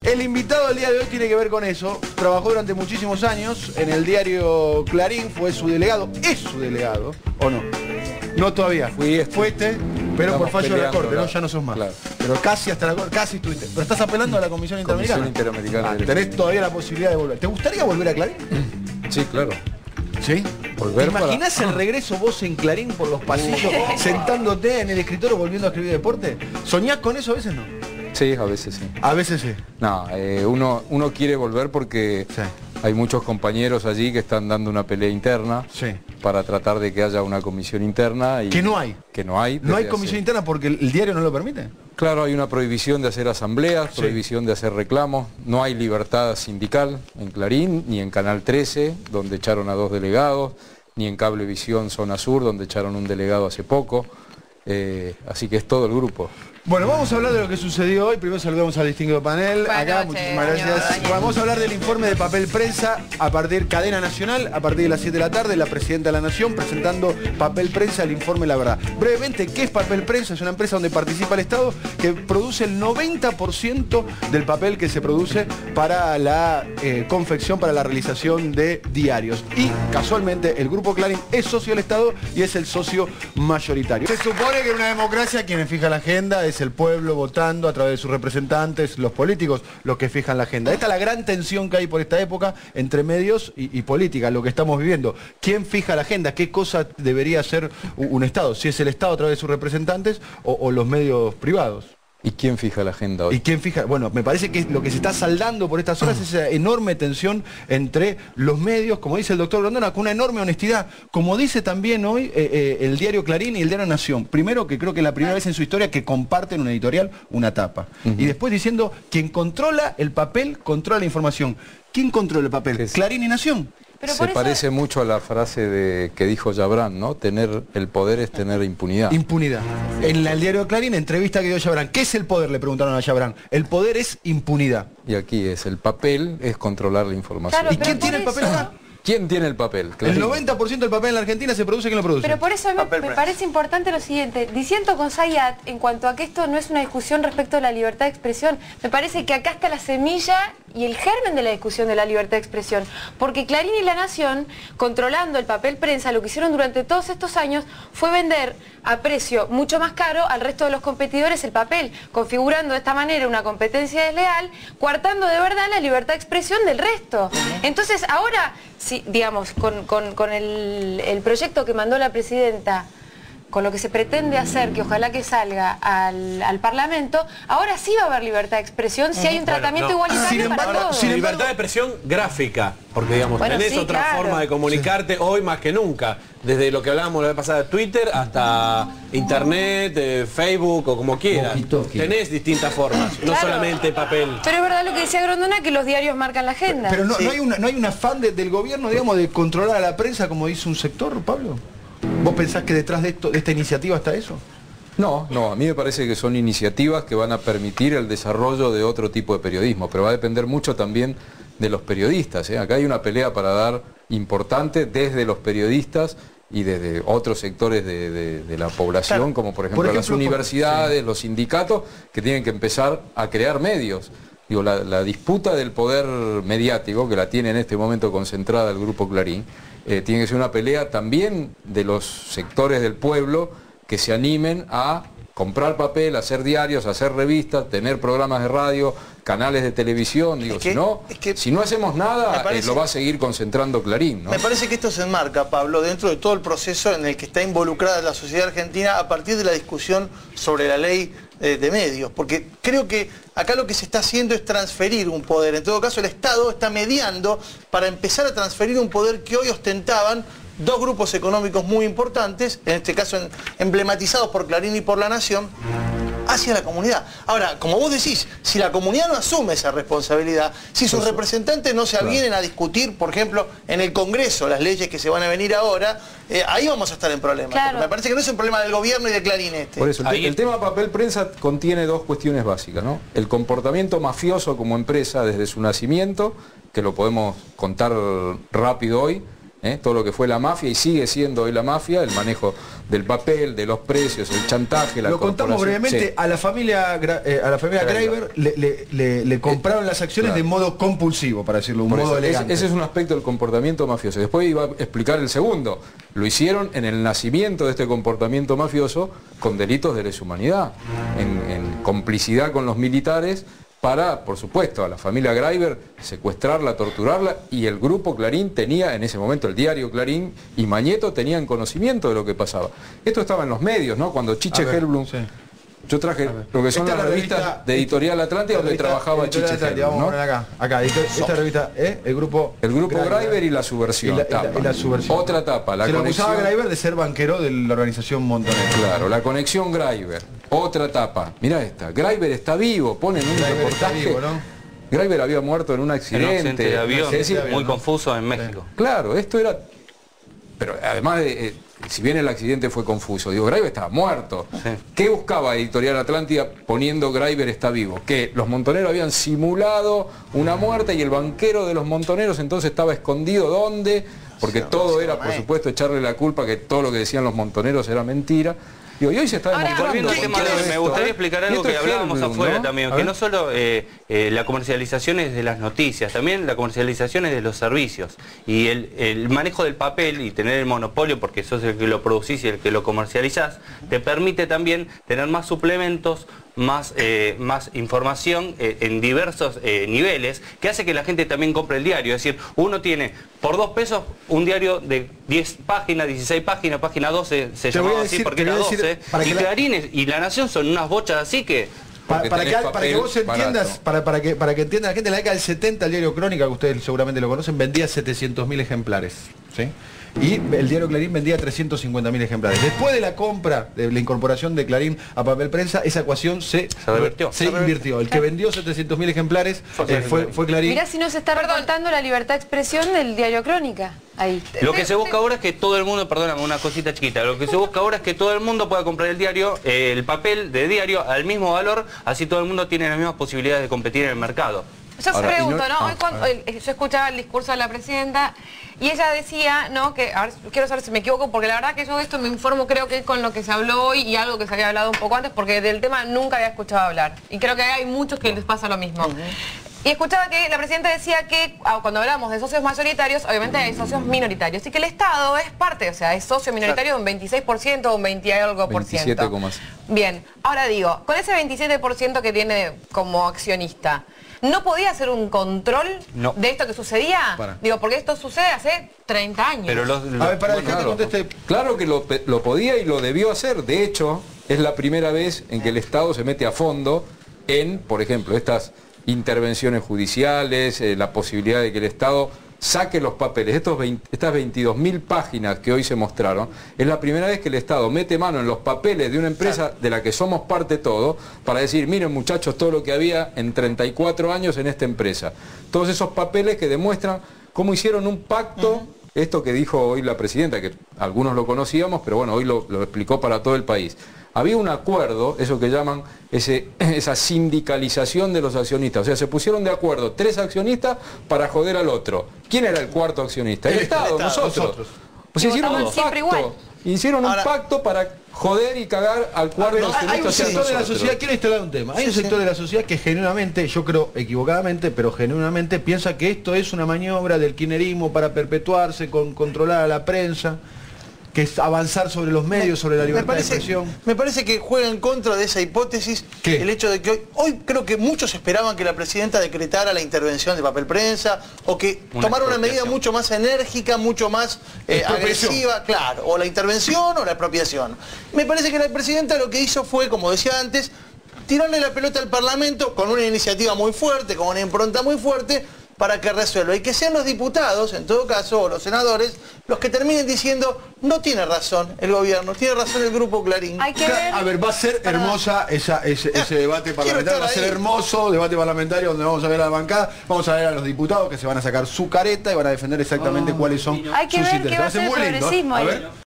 El invitado del día de hoy tiene que ver con eso. Trabajó durante muchísimos años en el diario Clarín, fue su delegado. ¿Es su delegado o no? No todavía. Fuiste, pero por fallo de la Corte, ¿no? Ya no sos más. Claro. Pero casi hasta la Corte, casi estuviste. Pero estás apelando a la Comisión Interamericana. Comisión Interamericana. Tenés todavía la posibilidad de volver. ¿Te gustaría volver a Clarín? Sí, claro. ¿Sí? Volver. ¿Te imaginás el regreso vos en Clarín por los pasillos, sentándote en el escritorio volviendo a escribir deporte? ¿Soñás con eso a veces no? Sí, a veces sí. A veces sí. No, uno quiere volver porque sí. Hay muchos compañeros allí que están dando una pelea interna sí. para tratar de que haya una comisión interna. Y que no hay. Que no hay. No hay comisión interna porque el diario no lo permite. Claro, hay una prohibición de hacer asambleas, sí. prohibición de hacer reclamos, no hay libertad sindical en Clarín, ni en Canal 13, donde echaron a 2 delegados, ni en Cablevisión Zona Sur, donde echaron un delegado hace poco, así que es todo el grupo. Bueno, vamos a hablar de lo que sucedió hoy. Primero saludamos al distinguido panel. Acá, muchísimas gracias. Vamos a hablar del informe de Papel Prensa a partir cadena nacional, a partir de las 7 de la tarde, la Presidenta de la Nación presentando Papel Prensa, el informe La Verdad. Brevemente, ¿qué es Papel Prensa? Es una empresa donde participa el Estado que produce el 90% del papel que se produce para la confección, para la realización de diarios. Y casualmente el Grupo Clarín es socio del Estado y es el socio mayoritario. Se supone que en una democracia quienes fijan la agenda es el pueblo votando a través de sus representantes, los políticos, los que fijan la agenda. Esta es la gran tensión que hay por esta época entre medios y política, lo que estamos viviendo. ¿Quién fija la agenda? ¿Qué cosa debería hacer un Estado? Si es el Estado a través de sus representantes o los medios privados. ¿Y quién fija la agenda hoy? ¿Y quién fija? Bueno, me parece que lo que se está saldando por estas horas es esa enorme tensión entre los medios, como dice el doctor Grondona, con una enorme honestidad. Como dice también hoy el diario Clarín y el diario Nación. Primero, que creo que es la primera vez en su historia que comparten una editorial, una tapa. Y después diciendo, quien controla el papel, controla la información. ¿Quién controla el papel? Clarín y Nación. Pero se parece mucho a la frase que dijo Yabrán, ¿no? Tener el poder es tener impunidad. Impunidad. En el diario Clarín, entrevista que dio Yabrán. ¿Qué es el poder? Le preguntaron a Yabrán. El poder es impunidad. Y aquí es el papel, es controlar la información. Claro, ¿y quién tiene el papel acá? ¿Quién tiene el papel? Clarín. El 90% del papel en la Argentina se produce, ¿quién lo produce? Pero por eso me parece importante lo siguiente. Diciendo con Zayat, en cuanto a que esto no es una discusión respecto a la libertad de expresión, me parece que acá está la semilla y el germen de la discusión de la libertad de expresión. Porque Clarín y La Nación, controlando el papel prensa, lo que hicieron durante todos estos años fue vender a precio mucho más caro al resto de los competidores el papel, configurando de esta manera una competencia desleal, coartando de verdad la libertad de expresión del resto. Entonces ahora, si, digamos, con el proyecto que mandó la Presidenta, con lo que se pretende hacer, que ojalá que salga al Parlamento, ahora sí va a haber libertad de expresión si hay un tratamiento igualitario para todos. Sin libertad de expresión gráfica, porque digamos, tenés otra forma de comunicarte hoy más que nunca, desde lo que hablábamos la vez pasada de Twitter hasta Internet, Facebook o como quieras. Tenés distintas formas, no solamente papel. Pero es verdad lo que decía Grondona, que los diarios marcan la agenda. Pero no hay un afán del gobierno, digamos, de controlar a la prensa como dice un sector, Pablo. ¿Vos pensás que detrás de esta iniciativa está eso? No, a mí me parece que son iniciativas que van a permitir el desarrollo de otro tipo de periodismo, pero va a depender mucho también de los periodistas, ¿eh? Acá hay una pelea para dar importante desde los periodistas y desde otros sectores de la población, claro, como por ejemplo las universidades, los sindicatos, que tienen que empezar a crear medios. Digo, la disputa del poder mediático, que la tiene en este momento concentrada el Grupo Clarín, tiene que ser una pelea también de los sectores del pueblo que se animen a comprar papel, hacer diarios, hacer revistas, tener programas de radio, canales de televisión. Digo, si no hacemos nada, lo va a seguir concentrando Clarín, ¿no? Me parece que esto se enmarca, Pablo, dentro de todo el proceso en el que está involucrada la sociedad argentina a partir de la discusión sobre la ley de medios, porque creo que acá lo que se está haciendo es transferir un poder. En todo caso, el Estado está mediando para empezar a transferir un poder que hoy ostentaban dos grupos económicos muy importantes, en este caso emblematizados por Clarín y por La Nación, hacia la comunidad. Ahora, como vos decís, si la comunidad no asume esa responsabilidad, si sus representantes no se avienen a discutir, por ejemplo, en el Congreso, las leyes que se van a venir ahora, ahí vamos a estar en problemas. Claro. Me parece que no es un problema del gobierno y de Clarín este. Por eso, el tema papel prensa contiene dos cuestiones básicas, ¿no? El comportamiento mafioso como empresa desde su nacimiento, que lo podemos contar rápido hoy, todo lo que fue la mafia y sigue siendo hoy la mafia, el manejo del papel, de los precios, el chantaje, la Lo contamos brevemente, sí. a la familia Graeber le compraron las acciones de modo compulsivo, para decirlo, un modo elegante. Ese es un aspecto del comportamiento mafioso. Después iba a explicar el segundo. Lo hicieron en el nacimiento de este comportamiento mafioso con delitos de lesa humanidad, en complicidad con los militares, para, por supuesto, a la familia Graeber secuestrarla, torturarla, y el grupo Clarín tenía, en ese momento el diario Clarín y Mañeto tenían conocimiento de lo que pasaba. Esto estaba en los medios, ¿no? Cuando Chiche Hellblum... Sí. Yo traje lo que son las revistas de Editorial Atlántida donde trabajaba Chiche Hellblum, vamos a poner acá, esta revista, el grupo Graeber y la subversión. Y la subversión. Otra etapa, la Se conexión... lo acusaba Graeber de ser banquero de la organización Montoneros. Claro, la conexión Graeber. Otra etapa, mirá esta, Graeber está vivo, ponen un reportaje. Vivo, ¿no? Graeber había muerto en un accidente de avión, muy confuso en México. Claro, esto era... Pero además de... si bien el accidente fue confuso, digo, Graeber estaba muerto. Sí. ¿Qué buscaba Editorial Atlántida poniendo Graeber está vivo? Que los montoneros habían simulado una muerte y el banquero de los montoneros entonces estaba escondido. ¿Dónde? Porque todo era, por supuesto, echarle la culpa que todo lo que decían los montoneros era mentira. Digo, y hoy se está demostrando. Me gustaría explicar algo que hablábamos afuera, ¿no? También, que no solo la comercialización es de las noticias, también la comercialización es de los servicios. Y el manejo del papel y tener el monopolio, porque sos el que lo producís y el que lo comercializás, te permite también tener más suplementos, más información en diversos niveles, que hace que la gente también compre el diario. Es decir, uno tiene por 2 pesos un diario de 10 páginas, 16 páginas, página 12 se llamaba así porque era 12, y Clarín y La Nación son unas bochas así que... Para que vos entiendas, para que entienda la gente, en la década del 70 el diario Crónica, que ustedes seguramente lo conocen, vendía 700.000 ejemplares, ¿sí? Y el diario Clarín vendía 350.000 ejemplares. Después de la compra, de la incorporación de Clarín a papel prensa, esa ecuación se invirtió. El que vendió 700.000 ejemplares fue Clarín. Mirá si no se está recortando la libertad de expresión del diario Crónica. Ahí. Lo que se busca ahora es que todo el mundo, perdóname, una cosita chiquita, lo que se busca ahora es que todo el mundo pueda comprar el diario, el papel de diario al mismo valor, así todo el mundo tiene las mismas posibilidades de competir en el mercado. Yo se pregunto, ¿no? Hoy yo escuchaba el discurso de la presidenta y ella decía, ¿no? Que, a ver, quiero saber si me equivoco, porque la verdad que yo de esto me informo, creo que con lo que se habló hoy y algo que se había hablado un poco antes, porque del tema nunca había escuchado hablar. Y creo que hay muchos que les pasa lo mismo. Y escuchaba que la presidenta decía que cuando hablamos de socios mayoritarios, obviamente hay socios minoritarios y que el Estado es parte, o sea, es socio minoritario de un 26% o un 20 y algo por ciento. 27,5. Bien, ahora digo, con ese 27% que tiene como accionista, ¿no podía hacer un control de esto que sucedía? Digo, porque esto sucede hace 30 años. Pero a ver, para dejar que conteste. Claro que lo podía y lo debió hacer. De hecho, es la primera vez en que el Estado se mete a fondo en, por ejemplo, estas intervenciones judiciales, la posibilidad de que el Estado saque los papeles. Estas 22.000 páginas que hoy se mostraron, es la primera vez que el Estado mete mano en los papeles de una empresa de la que somos parte todos, para decir, miren muchachos, todo lo que había en 34 años en esta empresa. Todos esos papeles que demuestran cómo hicieron un pacto, esto que dijo hoy la presidenta, que algunos lo conocíamos, pero bueno, hoy lo explicó para todo el país. Había un acuerdo, eso que llaman esa sindicalización de los accionistas. O sea, se pusieron de acuerdo 3 accionistas para joder al otro. ¿Quién era el cuarto accionista? El Estado, nosotros. Pues hicieron un pacto para joder y cagar al cuarto accionista. Hay un sector de la sociedad, quiero instalar un tema. Hay un sector de la sociedad que genuinamente, yo creo equivocadamente, pero genuinamente piensa que esto es una maniobra del kirchnerismo para perpetuarse, controlar a la prensa, que es avanzar sobre los medios, sobre la libertad de expresión. Me parece que juega en contra de esa hipótesis el hecho de que hoy creo que muchos esperaban que la presidenta decretara la intervención de papel prensa o que tomara una medida mucho más enérgica, mucho más agresiva, claro, o la intervención o la expropiación. Me parece que la presidenta lo que hizo fue, como decía antes, tirarle la pelota al Parlamento con una iniciativa muy fuerte, con una impronta muy fuerte, para que resuelva. Y que sean los diputados, en todo caso, o los senadores, los que terminen diciendo, no tiene razón el gobierno, tiene razón el Grupo Clarín. Hay que ver... A ver, va a ser hermosa ese debate parlamentario, va a ser hermoso debate parlamentario donde vamos a ver a la bancada, vamos a ver a los diputados que se van a sacar su careta y van a defender exactamente cuáles son sus intereses. Hay que ver qué va a ser el progresismo ahí.